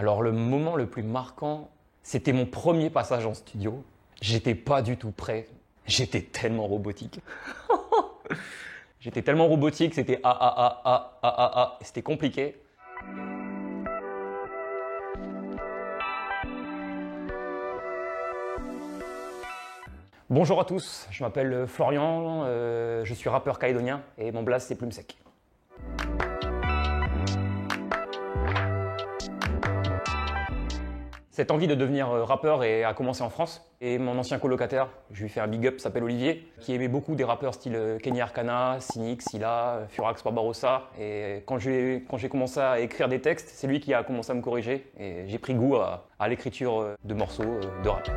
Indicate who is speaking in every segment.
Speaker 1: Alors le moment le plus marquant, c'était mon premier passage en studio. J'étais pas du tout prêt. J'étais tellement robotique. J'étais tellement robotique, c'était c'était compliqué. Bonjour à tous, je m'appelle Florian, je suis rappeur calédonien et mon blaze c'est Plume Sec. Cette envie de devenir rappeur a commencé en France et mon ancien colocataire, je lui fais un big up, s'appelle Olivier, qui aimait beaucoup des rappeurs style Kenny Arcana, Cynic, Silla, Furax Barbarossa. Et quand j'ai commencé à écrire des textes, c'est lui qui a commencé à me corriger et j'ai pris goût à l'écriture de morceaux de rap.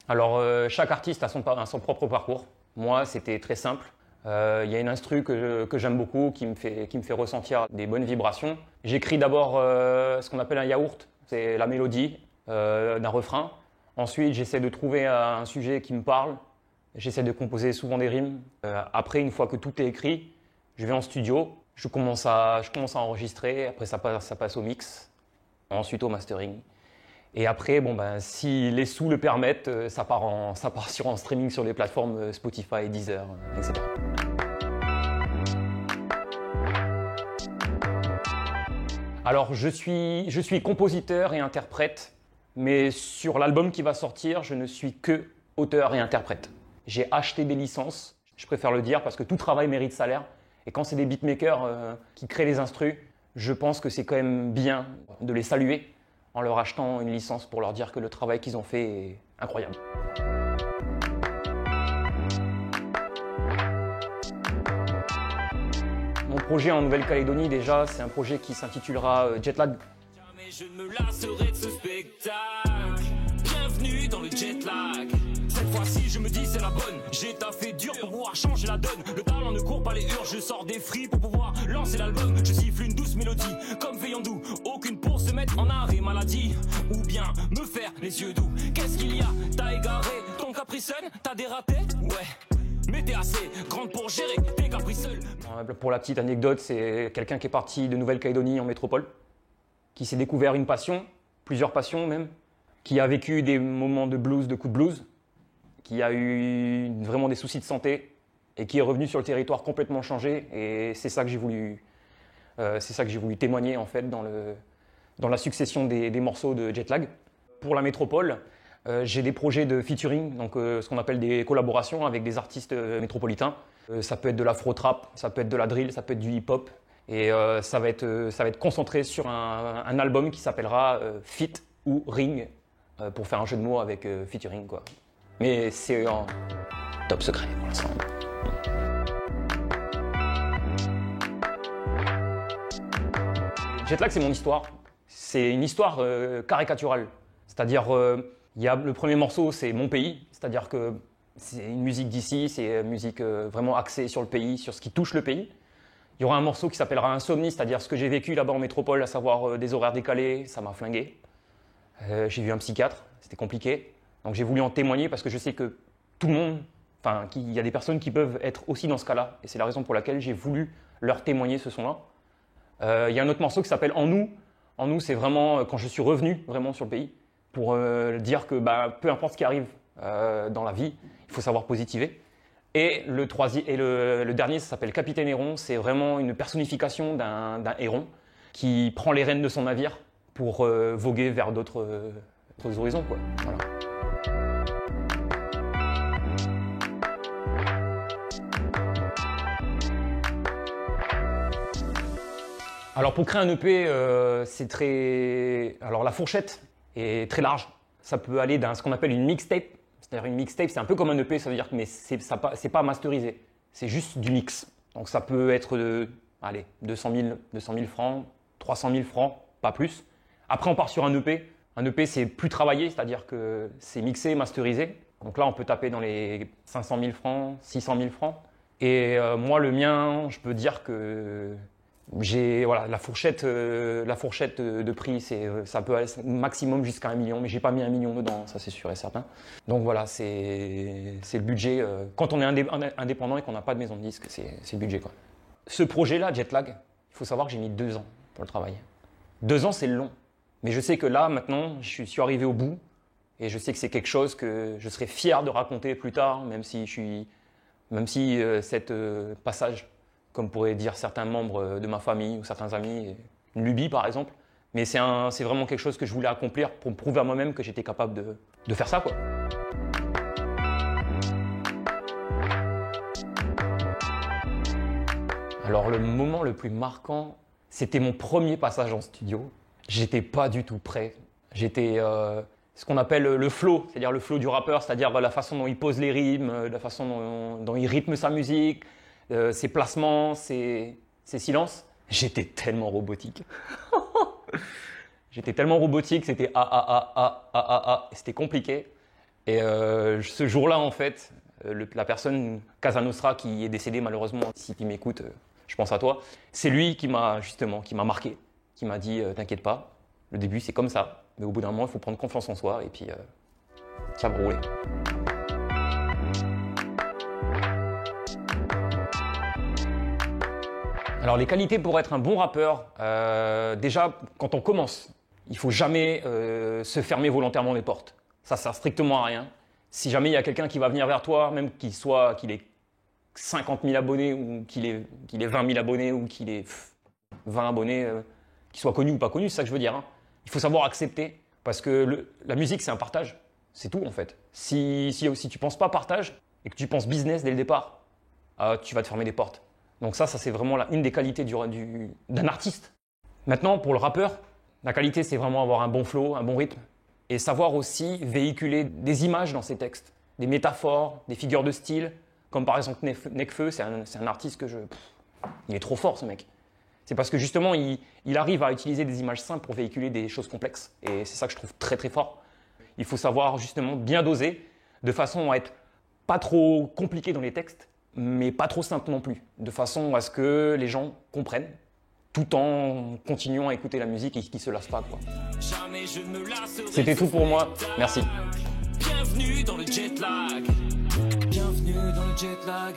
Speaker 1: Alors chaque artiste a son propre parcours. Moi c'était très simple. Il y a une instru que j'aime beaucoup, qui me fait ressentir des bonnes vibrations. J'écris d'abord ce qu'on appelle un yaourt, c'est la mélodie d'un refrain. Ensuite, j'essaie de trouver un sujet qui me parle. J'essaie de composer souvent des rimes. Après, une fois que tout est écrit, je vais en studio. Je commence à enregistrer. Après, ça passe au mix. Ensuite, au mastering. Et après, si les sous le permettent, ça part en streaming sur les plateformes Spotify, Deezer, etc. Alors, je suis compositeur et interprète, mais sur l'album qui va sortir, je ne suis que auteur et interprète. J'ai acheté des licences, je préfère le dire, parce que tout travail mérite salaire. Et quand c'est des beatmakers qui créent les instrus, je pense que c'est quand même bien de les saluer en leur achetant une licence pour leur dire que le travail qu'ils ont fait est incroyable. Mon projet en Nouvelle-Calédonie, déjà, c'est un projet qui s'intitulera Jetlag.
Speaker 2: Jamais je ne me lasserai de ce spectacle. Bienvenue dans le Jetlag. Cette fois-ci, je me dis c'est la bonne. J'ai taffé dur pour pouvoir changer la donne. Le talent ne court pas les hurles, je sors des fris pour pouvoir lancer l'album. Je siffle une douce mélodie, comme Feyandou. Aucune pour se mettre en arrêt maladie. Ou bien me faire les yeux doux. Qu'est-ce qu'il y a? T'as égaré ton capricène? T'as dératé? Ouais. Mais t'es assez grande pour gérer tes caprices seuls.
Speaker 1: Pour la petite anecdote, c'est quelqu'un qui est parti de Nouvelle-Calédonie en métropole, qui s'est découvert une passion, plusieurs passions même, qui a vécu des moments de blues, de coups de blues, qui a eu vraiment des soucis de santé et qui est revenu sur le territoire complètement changé. Et c'est ça que j'ai voulu, témoigner en fait dans la succession des morceaux de Jetlag. Pour la métropole, j'ai des projets de featuring, donc ce qu'on appelle des collaborations avec des artistes métropolitains. Ça peut être de l'afro-trap, ça peut être de la drill, ça peut être du hip-hop. Et ça va être concentré sur un album qui s'appellera Fit ou Ring, pour faire un jeu de mots avec featuring, quoi. Mais c'est en top secret pour l'instant. Jetlag, c'est mon histoire. C'est une histoire caricaturale. C'est-à-dire, il y a le premier morceau, c'est mon pays. C'est-à-dire que c'est une musique d'ici, c'est une musique vraiment axée sur le pays, sur ce qui touche le pays. Il y aura un morceau qui s'appellera Insomnie, c'est-à-dire ce que j'ai vécu là-bas en métropole, à savoir des horaires décalés, ça m'a flingué. J'ai vu un psychiatre, c'était compliqué. Donc j'ai voulu en témoigner parce que je sais que tout le monde, qu'il y a des personnes qui peuvent être aussi dans ce cas-là. Et c'est la raison pour laquelle j'ai voulu leur témoigner ce son-là. Il y a un autre morceau qui s'appelle En nous. En nous, c'est vraiment quand je suis revenu vraiment sur le pays pour dire que peu importe ce qui arrive dans la vie, il faut savoir positiver. Et le dernier, ça s'appelle Capitaine Héron. C'est vraiment une personnification d'un héron qui prend les rênes de son navire pour voguer vers d'autres horizons, quoi. Voilà. Alors pour créer un EP, Alors la fourchette est très large. Ça peut aller ce qu'on appelle une mixtape. C'est-à-dire une mixtape, c'est un peu comme un EP, ça veut dire que c'est pas masterisé. C'est juste du mix. Donc ça peut être 200 000 francs, 300 000 francs, pas plus. Après on part sur un EP. Un EP c'est plus travaillé, c'est-à-dire que c'est mixé, masterisé. Donc là on peut taper dans les 500 000 francs, 600 000 francs. Et moi le mien, je peux dire que la fourchette de prix, ça peut aller maximum jusqu'à 1 million, mais j'ai pas mis 1 million dedans, ça c'est sûr et certain. Donc voilà, c'est le budget. Quand on est indépendant et qu'on n'a pas de maison de disque, c'est le budget, quoi. Ce projet-là, Jetlag, il faut savoir que j'ai mis 2 ans pour le travailler. 2 ans, c'est long. Mais je sais que là, maintenant, je suis arrivé au bout. Et je sais que c'est quelque chose que je serai fier de raconter plus tard, même si cette passage, comme pourraient dire certains membres de ma famille ou certains amis, est une lubie par exemple. Mais c'est vraiment quelque chose que je voulais accomplir pour me prouver à moi-même que j'étais capable de faire ça, quoi. Alors le moment le plus marquant, c'était mon premier passage en studio. J'étais pas du tout prêt. J'étais ce qu'on appelle le flow, c'est-à-dire le flow du rappeur, c'est-à-dire la façon dont il pose les rythmes, la façon dont il rythme sa musique, ses placements, ses silences. J'étais tellement robotique. J'étais tellement robotique, c'était c'était compliqué. Et ce jour-là, en fait, la personne, Casa Nostra, qui est décédée malheureusement, si tu m'écoutes, je pense à toi, c'est lui qui m'a marqué, qui m'a dit t'inquiète pas, le début c'est comme ça, mais au bout d'un moment il faut prendre confiance en soi et puis ça va rouler. Alors les qualités pour être un bon rappeur, déjà quand on commence, il faut jamais se fermer volontairement les portes. Ça sert strictement à rien. Si jamais il y a quelqu'un qui va venir vers toi, même qu'il ait 50 000 abonnés ou qu'il ait 20 000 abonnés ou qu'il ait 20 abonnés, qu'il soit connu ou pas connu, c'est ça que je veux dire. Hein. Il faut savoir accepter parce que la musique c'est un partage, c'est tout en fait. Si tu penses pas partage et que tu penses business dès le départ, tu vas te fermer des portes. Donc ça c'est vraiment une des qualités d'un artiste. Maintenant pour le rappeur, la qualité c'est vraiment avoir un bon flow, un bon rythme et savoir aussi véhiculer des images dans ses textes, des métaphores, des figures de style. Comme par exemple Nekfeu, c'est un artiste il est trop fort ce mec. C'est parce que justement il arrive à utiliser des images simples pour véhiculer des choses complexes. Et c'est ça que je trouve très très fort. Il faut savoir justement bien doser de façon à être pas trop compliqué dans les textes, mais pas trop simple non plus. De façon à ce que les gens comprennent tout en continuant à écouter la musique et qu'ils ne se lassent pas, quoi. C'était tout pour moi. Merci.
Speaker 2: Bienvenue dans le jet lag. Bienvenue dans le jet lag.